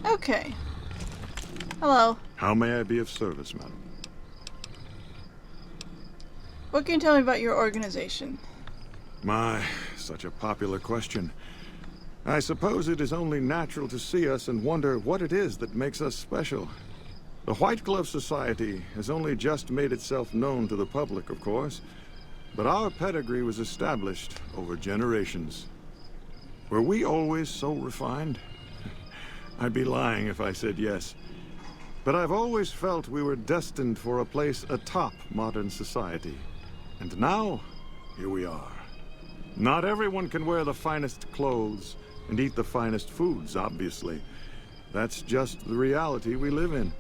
Okay. Hello. How may I be of service, madam? What can you tell me about your organization? My, such a popular question. I suppose it is only natural to see us and wonder what it is that makes us special. The White Glove Society has only just made itself known to the public, of course, but our pedigree was established over generations. Were we always so refined? I'd be lying if I said yes. But I've always felt we were destined for a place atop modern society. And now, here we are. Not everyone can wear the finest clothes and eat the finest foods, obviously. That's just the reality we live in.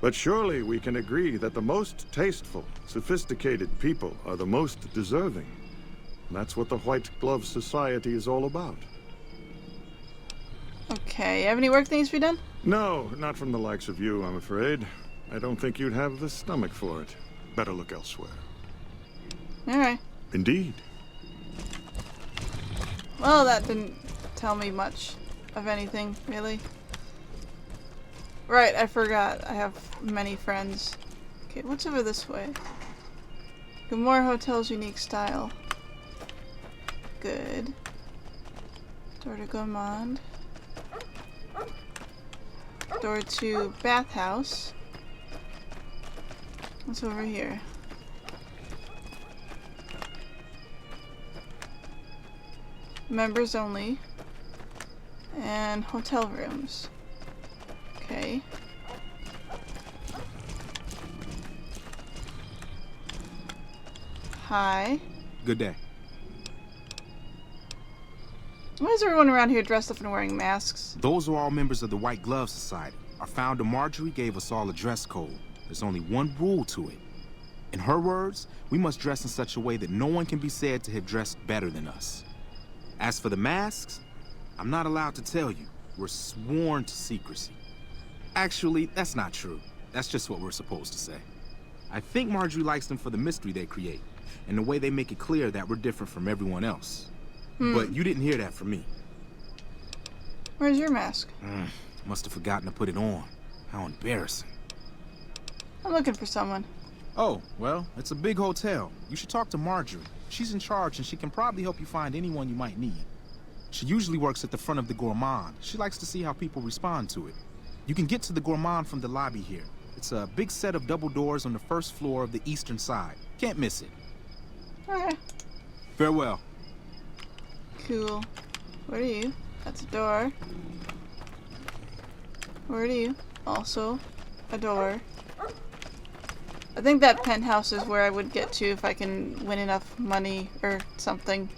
But surely we can agree that the most tasteful, sophisticated people are the most deserving. That's what the White Glove Society is all about. Okay, have any work that needs to be done? No, not from the likes of you, I'm afraid. I don't think you'd have the stomach for it. Better look elsewhere. Alright. Indeed. Well, that didn't tell me much of anything, really. Right, I forgot. I have many friends. Okay, what's over this way? Gomorrah Hotel's unique style. Good. Door to Gourmand. Door to Bathhouse. What's over here? Members only. And hotel rooms. Okay. Hi. Good day. Why is everyone around here dressed up and wearing masks? Those are all members of the White Glove Society. Our founder Marjorie gave us all a dress code. There's only one rule to it. In her words, we must dress in such a way that no one can be said to have dressed better than us. As for the masks, I'm not allowed to tell you. We're sworn to secrecy. Actually, that's not true. That's just what we're supposed to say. I think Marjorie likes them for the mystery they create, and the way they make it clear that we're different from everyone else. But you didn't hear that from me. Where's your mask? Must have forgotten to put it on. How embarrassing. I'm looking for someone. Oh, well, it's a big hotel. You should talk to Marjorie. She's in charge, and she can probably help you find anyone you might need. She usually works at the front of the Gourmand. She likes to see how people respond to it. You can get to the Gourmand from the lobby here. It's a big set of double doors on the first floor of the eastern side. Can't miss it. Okay. Farewell. Cool. Where are you? That's a door. Where are you? Also a door. I think that penthouse is where I would get to if I can win enough money or something.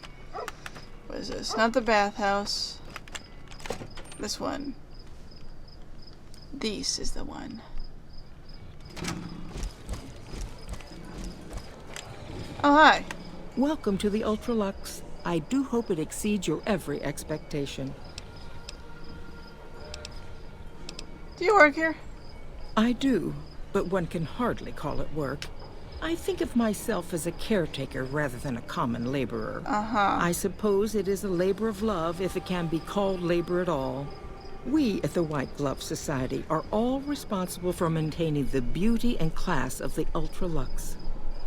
What is this? Not the bathhouse. This one. This is the one. Oh, hi. Welcome to the Ultra Lux. I do hope it exceeds your every expectation. Do you work here? I do, but one can hardly call it work. I think of myself as a caretaker rather than a common laborer. I suppose it is a labor of love if it can be called labor at all. We at the White Glove Society are all responsible for maintaining the beauty and class of the Ultra Lux.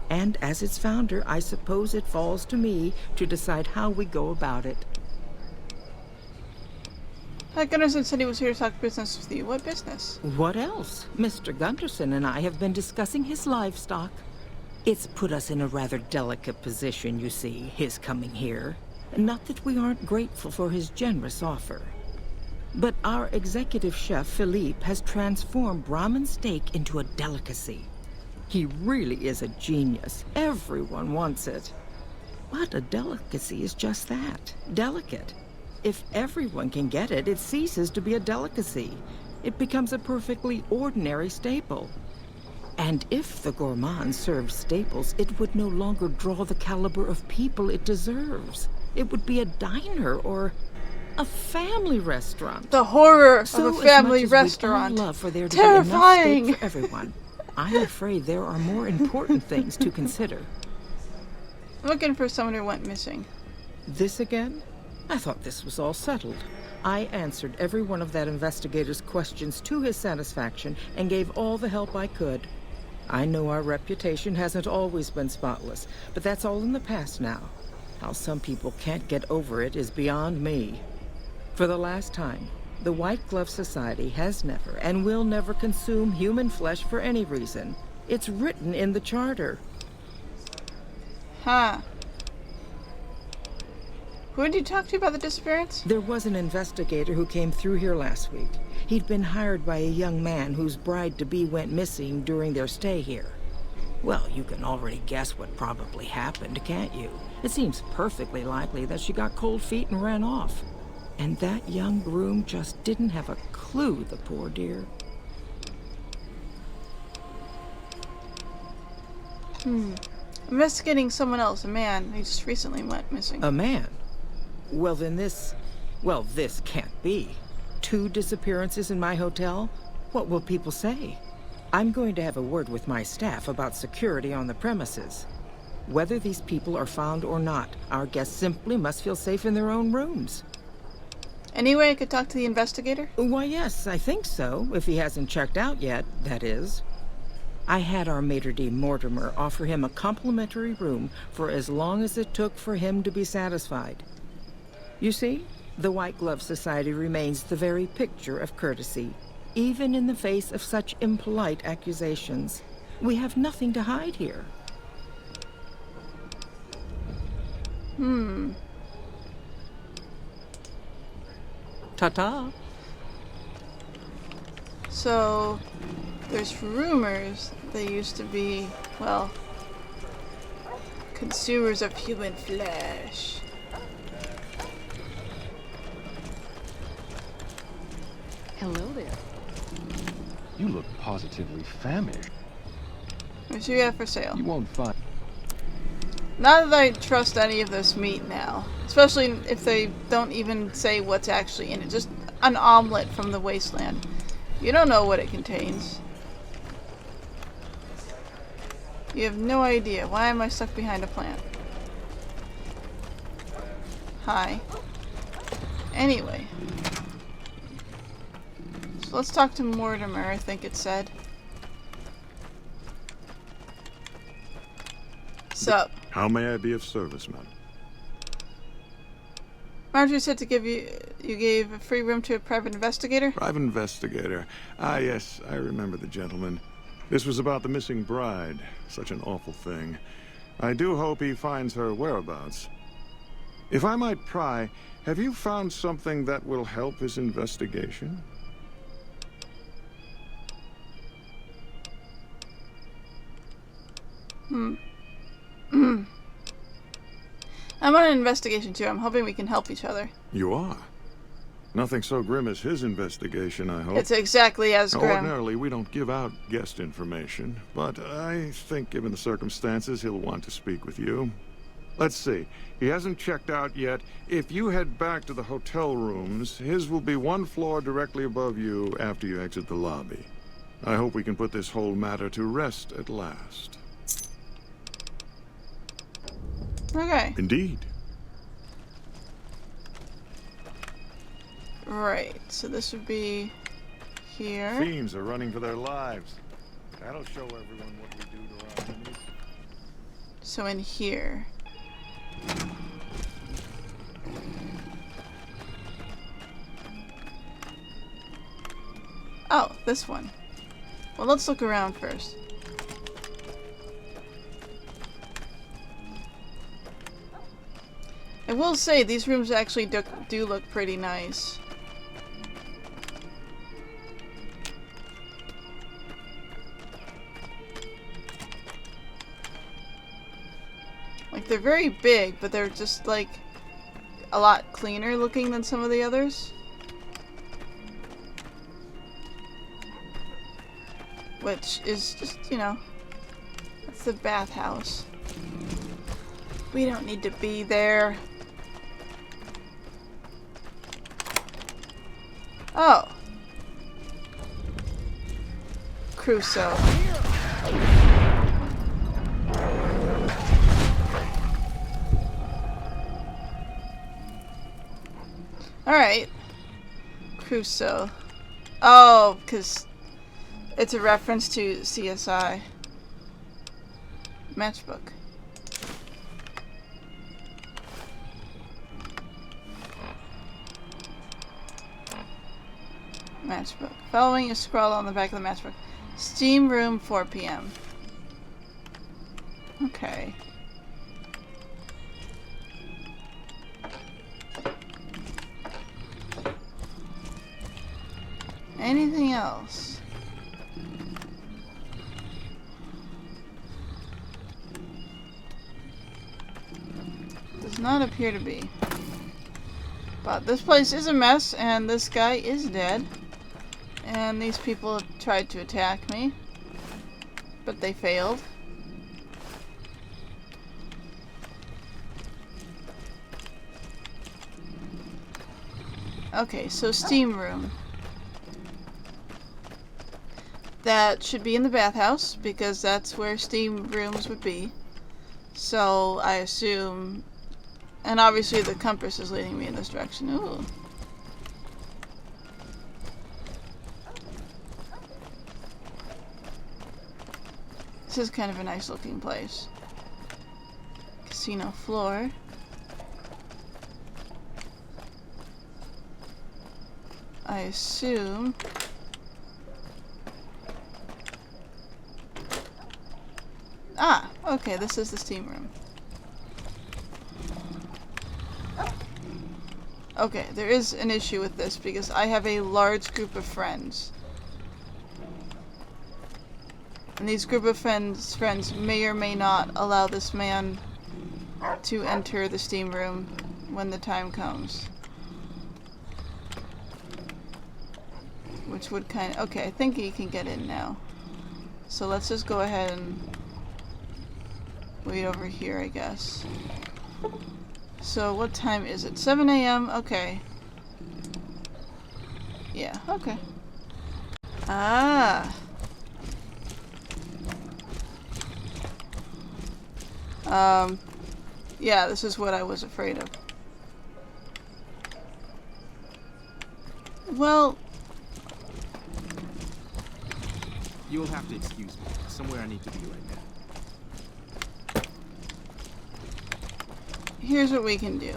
And as its founder, I suppose it falls to me to decide how we go about it. Gunderson said he was here to talk business with you. What business? What else? Mr. Gunderson and I have been discussing his livestock. It's put us in a rather delicate position, you see, his coming here. Not that we aren't grateful for his generous offer. But our executive chef, Philippe, has transformed Brahmin steak into a delicacy. He really is a genius. Everyone wants it. But a delicacy is just that, delicate. If everyone can get it, it ceases to be a delicacy. It becomes a perfectly ordinary staple. And if the Gourmand served staples, it would no longer draw the caliber of people it deserves. It would be a diner or a family restaurant. The horror So of a family as much as restaurant. We'd all love for there to Terrifying. be enough steak for everyone. I'm afraid there are more important things to consider. I'm looking for someone who went missing. This again? I thought this was all settled. I answered every one of that investigator's questions to his satisfaction and gave all the help I could. I know our reputation hasn't always been spotless, but that's all in the past now. How some people can't get over it is beyond me. For the last time, the White Glove Society has never and will never consume human flesh for any reason. It's written in the charter. Huh. Who did you talk to about the disappearance? There was an investigator who came through here last week. He'd been hired by a young man whose bride-to-be went missing during their stay here. Well, you can already guess what probably happened, can't you? It seems perfectly likely that she got cold feet and ran off. And that young groom just didn't have a clue, the poor dear. Investigating someone else, a man who just recently went missing. A man? Well, then this can't be. 2 disappearances in my hotel? What will people say? I'm going to have a word with my staff about security on the premises. Whether these people are found or not, our guests simply must feel safe in their own rooms. Any way I could talk to the investigator? Why, yes, I think so, if he hasn't checked out yet, that is. I had our maitre d' Mortimer offer him a complimentary room for as long as it took for him to be satisfied. You see, the White Glove Society remains the very picture of courtesy, even in the face of such impolite accusations. We have nothing to hide here. Ta-ta. So, there's rumors they used to be, well, consumers of human flesh. Hello there. You look positively famished. What's you got for sale? You won't find... Not that I trust any of this meat now. Especially if they don't even say what's actually in it. Just an omelet from the wasteland. You don't know what it contains. You have no idea. Why am I stuck behind a plant? Hi. Anyway. So let's talk to Mortimer, I think it said. Sup? How may I be of service, ma'am? Marjorie said to give you gave a free room to a private investigator? Private investigator. Ah, yes, I remember the gentleman. This was about the missing bride. Such an awful thing. I do hope he finds her whereabouts. If I might pry, have you found something that will help his investigation? I'm on an investigation too. I'm hoping we can help each other. You are? Nothing so grim as his investigation, I hope. It's exactly as grim. Ordinarily, we don't give out guest information, but I think given the circumstances, he'll want to speak with you. Let's see. He hasn't checked out yet. If you head back to the hotel rooms, his will be 1 floor directly above you after you exit the lobby. I hope we can put this whole matter to rest at last. Okay. Indeed. Right. So this would be here. Fiends are running for their lives. That'll show everyone what we do to our enemies. So in here. Oh, this one. Well, let's look around first. I will say, these rooms actually do look pretty nice. Like, they're very big, but they're just, like, a lot cleaner looking than some of the others. Which is just, you know, that's the bathhouse. We don't need to be there. Oh. Crusoe. Alright. Crusoe. Oh, because it's a reference to CSI. Matchbook. Matchbook. Following a scroll on the back of the matchbook. Steam room, 4 p.m. Okay. Anything else? Does not appear to be. But this place is a mess, and this guy is dead. And these people tried to attack me, but they failed. Okay, so steam room. That should be in the bathhouse, because that's where steam rooms would be. So, I assume... And obviously the compass is leading me in this direction. Ooh. This is kind of a nice looking place. Casino floor. I assume... Ah, okay, this is the steam room. Okay, there is an issue with this because I have a large group of friends. And these group of friends may or may not allow this man to enter the steam room when the time comes. Which would kind of... Okay, I think he can get in now. So let's just go ahead and wait over here, I guess. So what time is it? 7 a.m. Okay. Yeah, okay. Ah. Yeah, this is what I was afraid of. Well... You'll have to excuse me. Somewhere I need to be right now. Here's what we can do.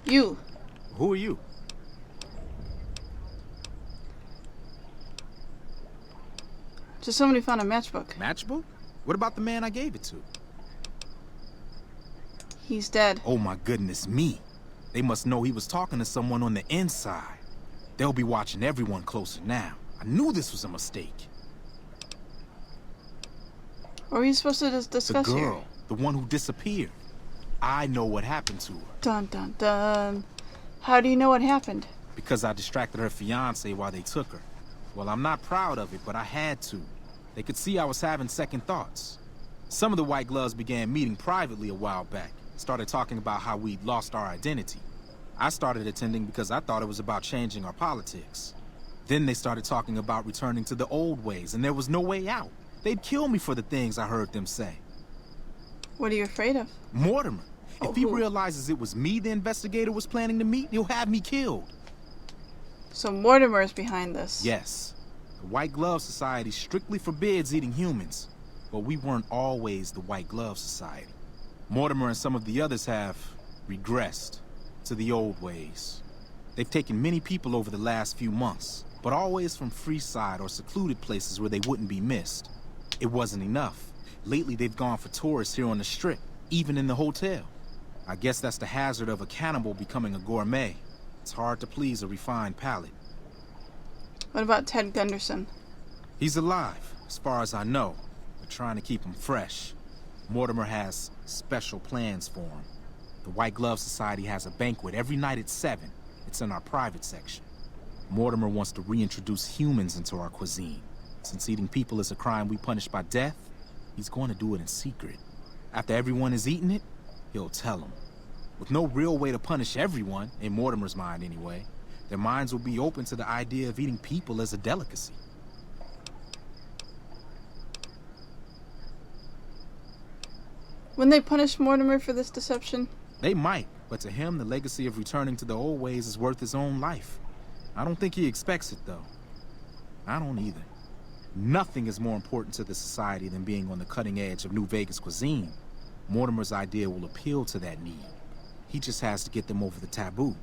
You. Who are you? Just somebody found a matchbook. Matchbook? What about the man I gave it to? He's dead. Oh my goodness me. They must know he was talking to someone on the inside. They'll be watching everyone closer now. I knew this was a mistake. What were you supposed to discuss the here? girl, the one who disappeared. I know what happened to her. Dun dun dun. How do you know what happened? Because I distracted her fiancé while they took her. Well, I'm not proud of it, but I had to. They could see I was having second thoughts. Some of the White Gloves began meeting privately a while back. Started talking about how we'd lost our identity. I started attending because I thought it was about changing our politics. Then they started talking about returning to the old ways, and there was no way out. They'd kill me for the things I heard them say. What are you afraid of? Mortimer. If he who? realizes it was me the investigator was planning to meet, he'll have me killed. So Mortimer is behind this. Yes. The White Glove Society strictly forbids eating humans. But we weren't always the White Glove Society. Mortimer and some of the others have regressed to the old ways. They've taken many people over the last few months, but always from Freeside or secluded places where they wouldn't be missed. It wasn't enough. Lately they've gone for tourists here on the Strip, even in the hotel. I guess that's the hazard of a cannibal becoming a gourmet. It's hard to please a refined palate. What about Ted Gunderson? He's alive, as far as I know. They're trying to keep him fresh. Mortimer has special plans for him. The White Glove Society has a banquet every night at 7. It's in our private section. Mortimer wants to reintroduce humans into our cuisine. Since eating people is a crime we punish by death, he's going to do it in secret. After everyone has eaten it, he'll tell them. With no real way to punish everyone, in Mortimer's mind anyway, their minds will be open to the idea of eating people as a delicacy. Wouldn't they punish Mortimer for this deception? They might, but to him, the legacy of returning to the old ways is worth his own life. I don't think he expects it, though. I don't either. Nothing is more important to the society than being on the cutting edge of New Vegas cuisine. Mortimer's idea will appeal to that need. He just has to get them over the taboo.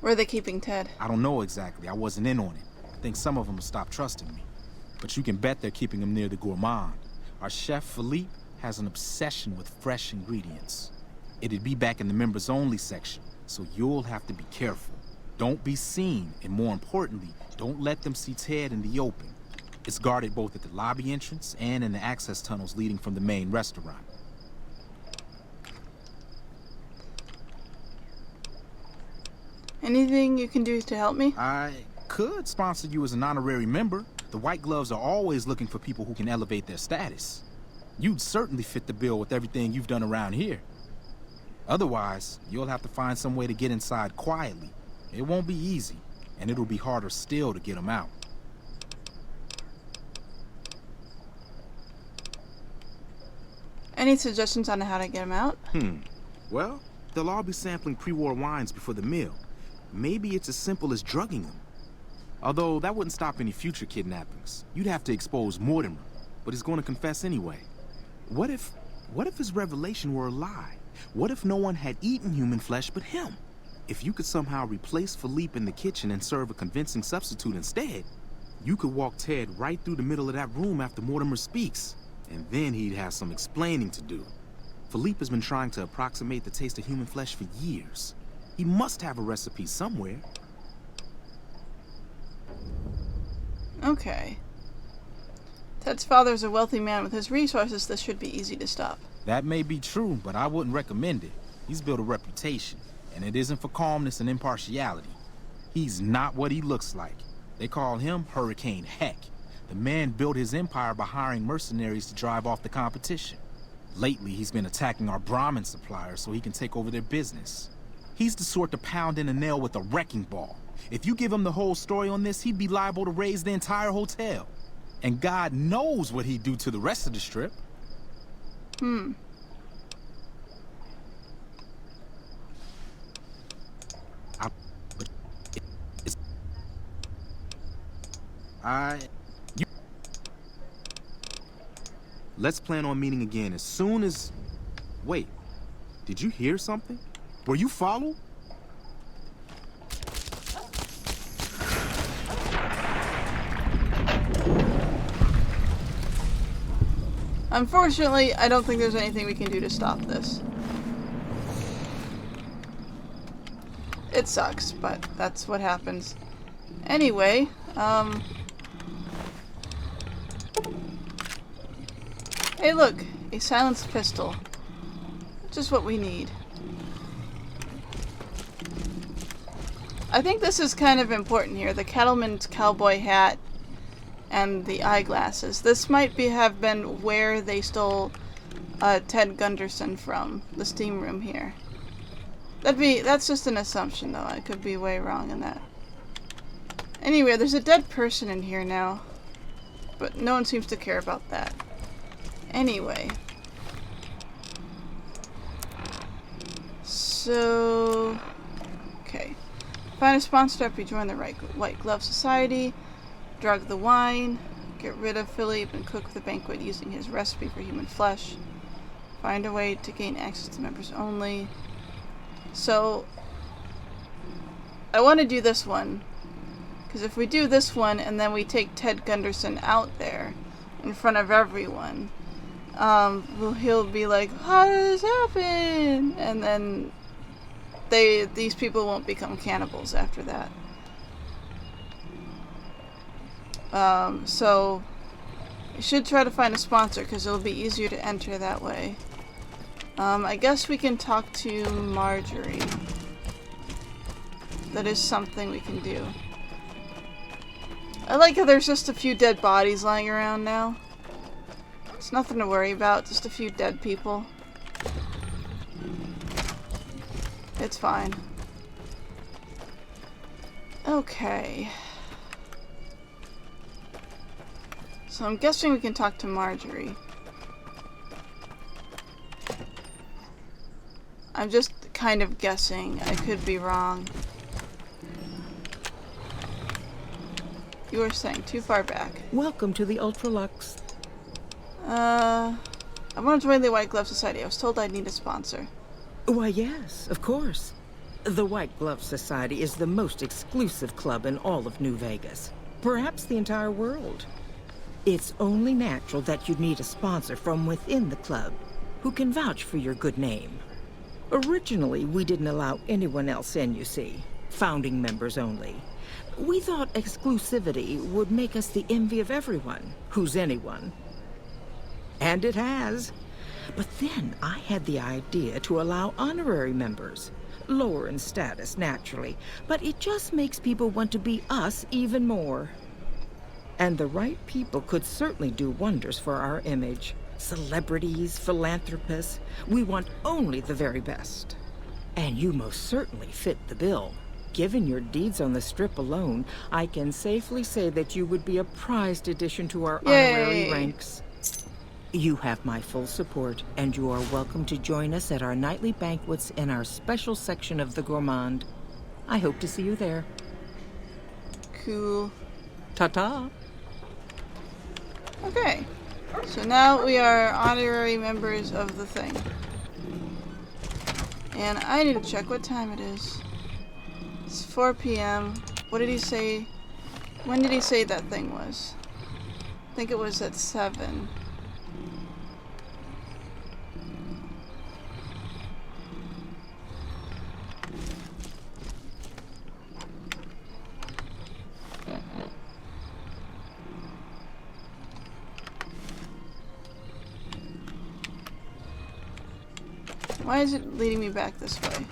Where are they keeping Ted? I don't know exactly. I wasn't in on it. I think some of them will stop trusting me. But you can bet they're keeping him near the gourmand. Our chef, Philippe, has an obsession with fresh ingredients. It'd be back in the members-only section, so you'll have to be careful. Don't be seen, and more importantly, don't let them see Ted in the open. It's guarded both at the lobby entrance and in the access tunnels leading from the main restaurant. Anything you can do to help me? I could sponsor you as an honorary member. The White Gloves are always looking for people who can elevate their status. You'd certainly fit the bill with everything you've done around here. Otherwise, you'll have to find some way to get inside quietly. It won't be easy, and it'll be harder still to get them out. Any suggestions on how to get him out? Well, they'll all be sampling pre-war wines before the meal. Maybe it's as simple as drugging them. Although that wouldn't stop any future kidnappings. You'd have to expose Mortimer, but he's going to confess anyway. What if his revelation were a lie? What if no one had eaten human flesh but him? If you could somehow replace Philippe in the kitchen and serve a convincing substitute instead, you could walk Ted right through the middle of that room after Mortimer speaks, and then he'd have some explaining to do. Philippe has been trying to approximate the taste of human flesh for years. He must have a recipe somewhere. Okay. Ted's father's a wealthy man with his resources. This should be easy to stop. That may be true, but I wouldn't recommend it. He's built a reputation, and it isn't for calmness and impartiality. He's not what he looks like. They call him Hurricane Heck. The man built his empire by hiring mercenaries to drive off the competition. Lately, he's been attacking our Brahmin suppliers so he can take over their business. He's the sort to pound in a nail with a wrecking ball. If you give him the whole story on this, he'd be liable to raise the entire hotel. And God knows what he'd do to the rest of the strip. Let's plan on meeting again as soon as... Wait, did you hear something? Were you followed? Unfortunately, I don't think there's anything we can do to stop this. It sucks, but that's what happens. Anyway, hey look, a silenced pistol. Just what we need. I think this is kind of important here. The cattleman's cowboy hat and the eyeglasses. This might have been where they stole Ted Gunderson from, the steam room here. That's just an assumption though. I could be way wrong in that. Anyway, there's a dead person in here now, but no one seems to care about that. Anyway. So, okay. Find a sponsor after you join the White Glove Society. Drug the wine. Get rid of Philippe and cook the banquet using his recipe for human flesh. Find a way to gain access to members only. So, I want to do this one. Because if we do this one and then we take Ted Gunderson out there in front of everyone, he'll be like, how did this happen? And then these people won't become cannibals after that. So we should try to find a sponsor because it'll be easier to enter that way. I guess we can talk to Marjorie. That is something we can do. I like how there's just a few dead bodies lying around now. It's nothing to worry about, just a few dead people. It's fine. Okay. So I'm guessing we can talk to Marjorie. I'm just kind of guessing. I could be wrong. You were saying too far back. Welcome to the Ultra Lux. I want to join the White Glove Society. I was told I'd need a sponsor. Why, yes, of course. The White Glove Society is the most exclusive club in all of New Vegas. Perhaps the entire world. It's only natural that you'd need a sponsor from within the club who can vouch for your good name. Originally, we didn't allow anyone else in, you see. Founding members only. We thought exclusivity would make us the envy of everyone who's anyone. And it has. But then I had the idea to allow honorary members. Lower in status, naturally, but it just makes people want to be us even more. And the right people could certainly do wonders for our image. Celebrities, philanthropists, we want only the very best. And you most certainly fit the bill. Given your deeds on the Strip alone, I can safely say that you would be a prized addition to our honorary ranks. You have my full support, and you are welcome to join us at our nightly banquets in our special section of the Gourmand. I hope to see you there. Cool. Ta-ta. Okay. So now we are honorary members of the thing. And I need to check what time it is. It's 4 p.m. What did he say? When did he say that thing was? I think it was at 7. Why is it leading me back this way?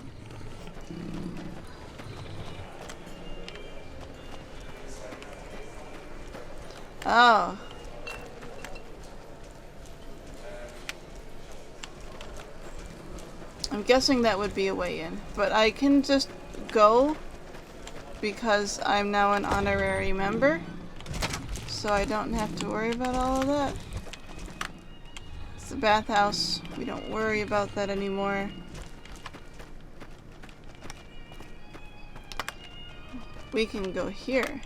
Oh. I'm guessing that would be a way in, but I can just go because I'm now an honorary member, so I don't have to worry about all of that. It's the bathhouse. We don't worry about that anymore. We can go here.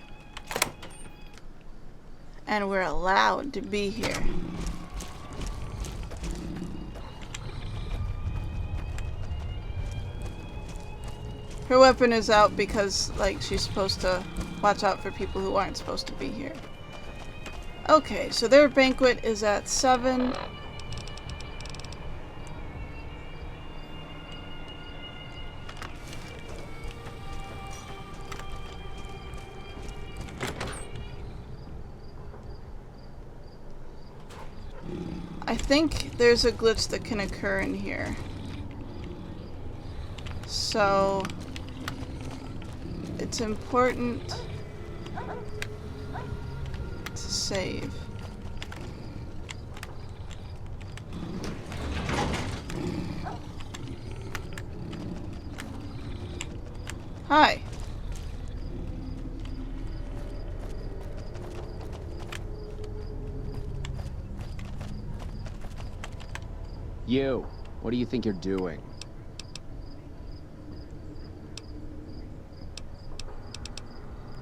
And we're allowed to be here. Her weapon is out because, like, she's supposed to watch out for people who aren't supposed to be here. Okay, so their banquet is at 7. I think there's a glitch that can occur in here. So it's important to save. Hi. You, what do you think you're doing?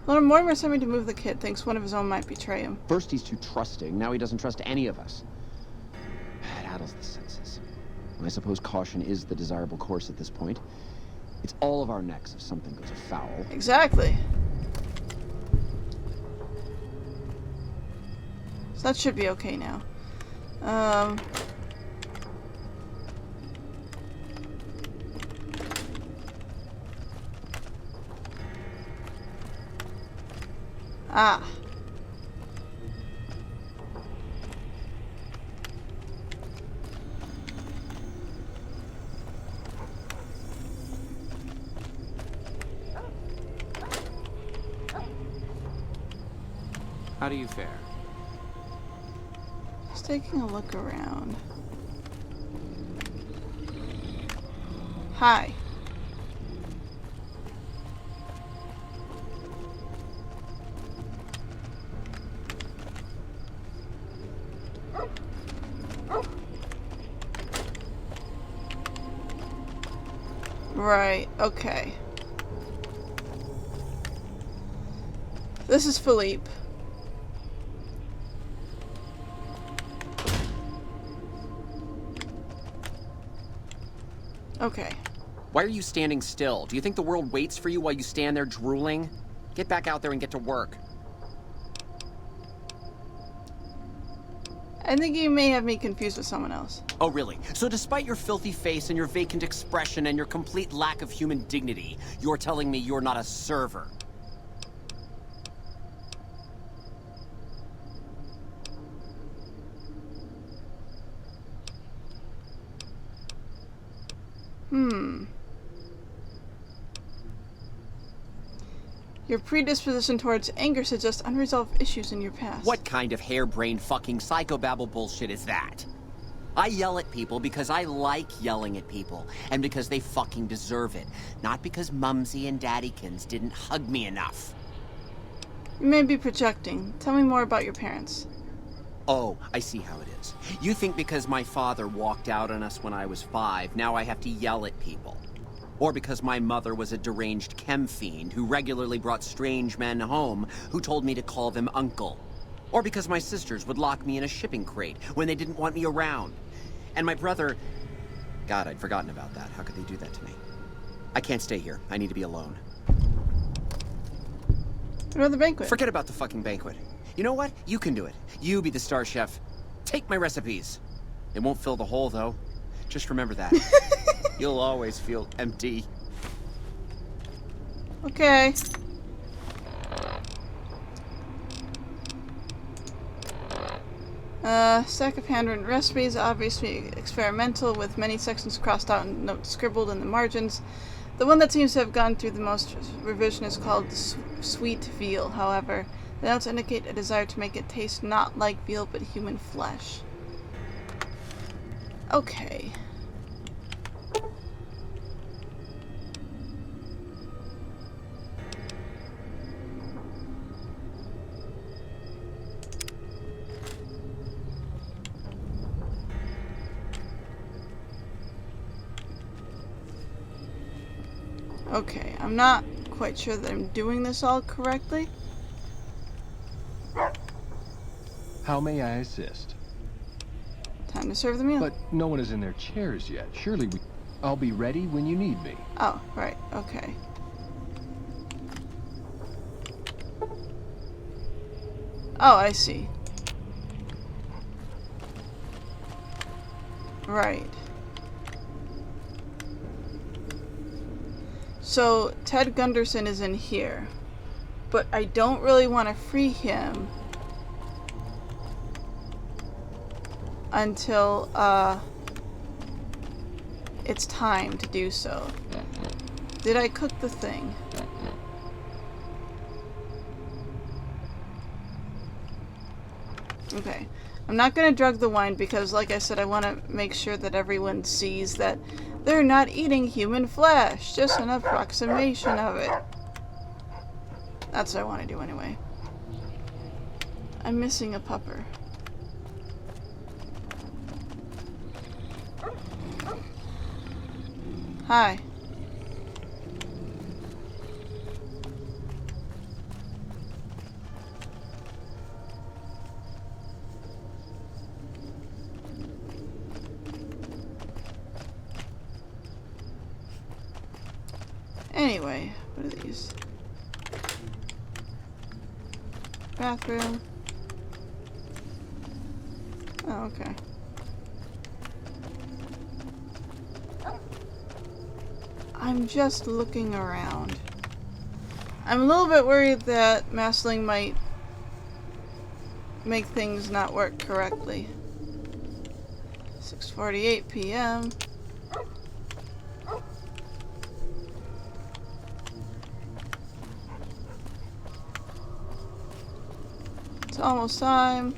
Lord Mortimer sent me to move the kid. Thinks one of his own might betray him. First he's too trusting, now he doesn't trust any of us. It addles the senses. I suppose caution is the desirable course at this point. It's all of our necks if something goes afoul. Exactly. So that should be okay now. Ah. How do you fare? Just taking a look around. Hi. Right, okay. This is Philippe. Okay. Why are you standing still? Do you think the world waits for you while you stand there drooling? Get back out there and get to work. I think you may have me confused with someone else. Oh, really? So despite your filthy face and your vacant expression and your complete lack of human dignity, you're telling me you're not a server? Your predisposition towards anger suggests unresolved issues in your past. What kind of harebrained fucking psychobabble bullshit is that? I yell at people because I like yelling at people, and because they fucking deserve it. Not because Mumsy and Daddykins didn't hug me enough. You may be projecting. Tell me more about your parents. Oh, I see how it is. You think because my father walked out on us when I was 5, now I have to yell at people. Or because my mother was a deranged chem fiend who regularly brought strange men home who told me to call them uncle. Or because my sisters would lock me in a shipping crate when they didn't want me around. And my brother... God, I'd forgotten about that. How could they do that to me? I can't stay here. I need to be alone. What about the banquet? Forget about the fucking banquet. You know what? You can do it. You be the star chef. Take my recipes. It won't fill the hole, though. Just remember that. You'll always feel empty. Okay. Stack of handwritten recipes, obviously experimental, with many sections crossed out and notes scribbled in the margins. The one that seems to have gone through the most revision is called sweet veal, however. The notes indicate a desire to make it taste not like veal, but human flesh. Okay. Okay, I'm not quite sure that I'm doing this all correctly. How may I assist? Time to serve the meal. But no one is in their chairs yet. Surely I'll be ready when you need me. Oh, right, okay. Oh, I see. Right. So, Ted Gunderson is in here. But I don't really want to free him until, it's time to do so. Did I cook the thing? Okay. I'm not gonna drug the wine because, like I said, I want to make sure that everyone sees that they're not eating human flesh. Just an approximation of it. That's what I want to do anyway. I'm missing a pupper. Hi. Anyway, what are these? Bathroom. Oh, okay. I'm just looking around. I'm a little bit worried that Masling might make things not work correctly. 6:48 p.m. It's almost time.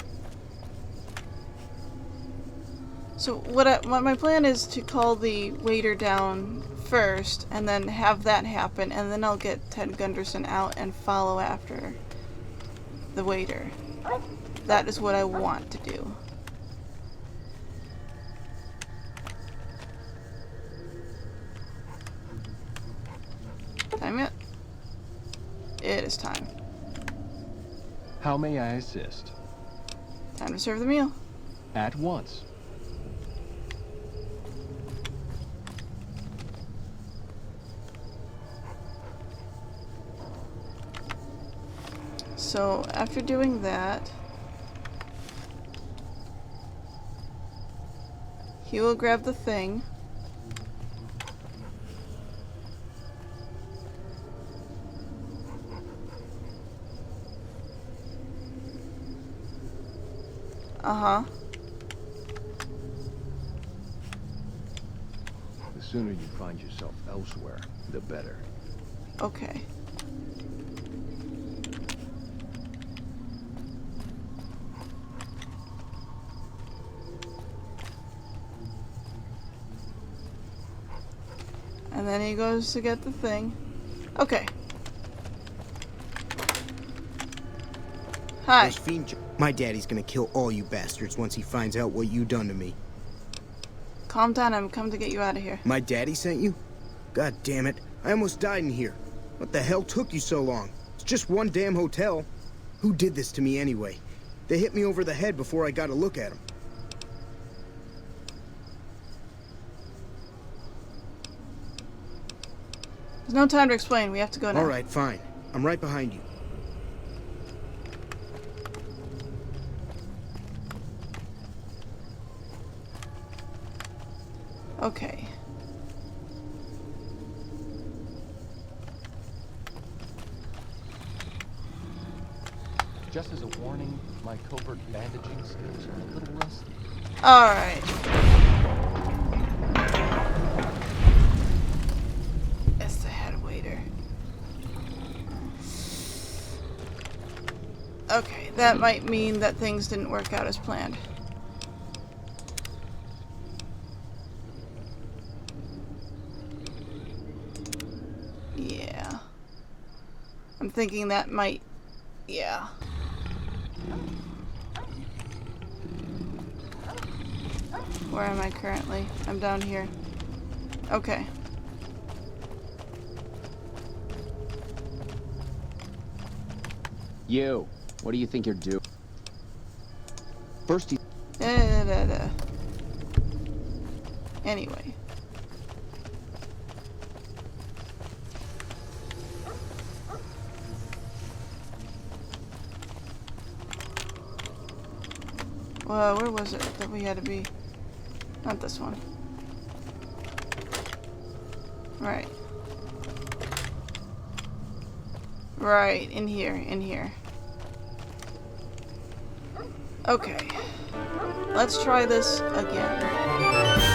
So what my plan is to call the waiter down first, and then have that happen, and then I'll get Ted Gunderson out and follow after the waiter. That is what I want to do. It is time. How may I assist? Time to serve the meal. At once. So, after doing that, he will grab the thing. Uh-huh. The sooner you find yourself elsewhere, the better. Okay. And then he goes to get the thing. Okay. Hi. Those fiend My daddy's gonna kill all you bastards once he finds out what you done to me. Calm down, I'm come to get you out of here. My daddy sent you? God damn it. I almost died in here. What the hell took you so long? It's just one damn hotel. Who did this to me anyway? They hit me over the head before I got a look at them. There's no time to explain, we have to go now. Alright, fine. I'm right behind you. Okay. Just as a warning, my covert bandaging skills are a little rusty. Alright. It's the head waiter. Okay, that might mean that things didn't work out as planned. Yeah. I'm thinking that might... yeah. Where am I currently? I'm down here. Okay. You, what do you think you're doing? First you... Anyway. Well, where was it that we had to be? Not this one. Right. Right, in here, in here. Okay. Let's try this again.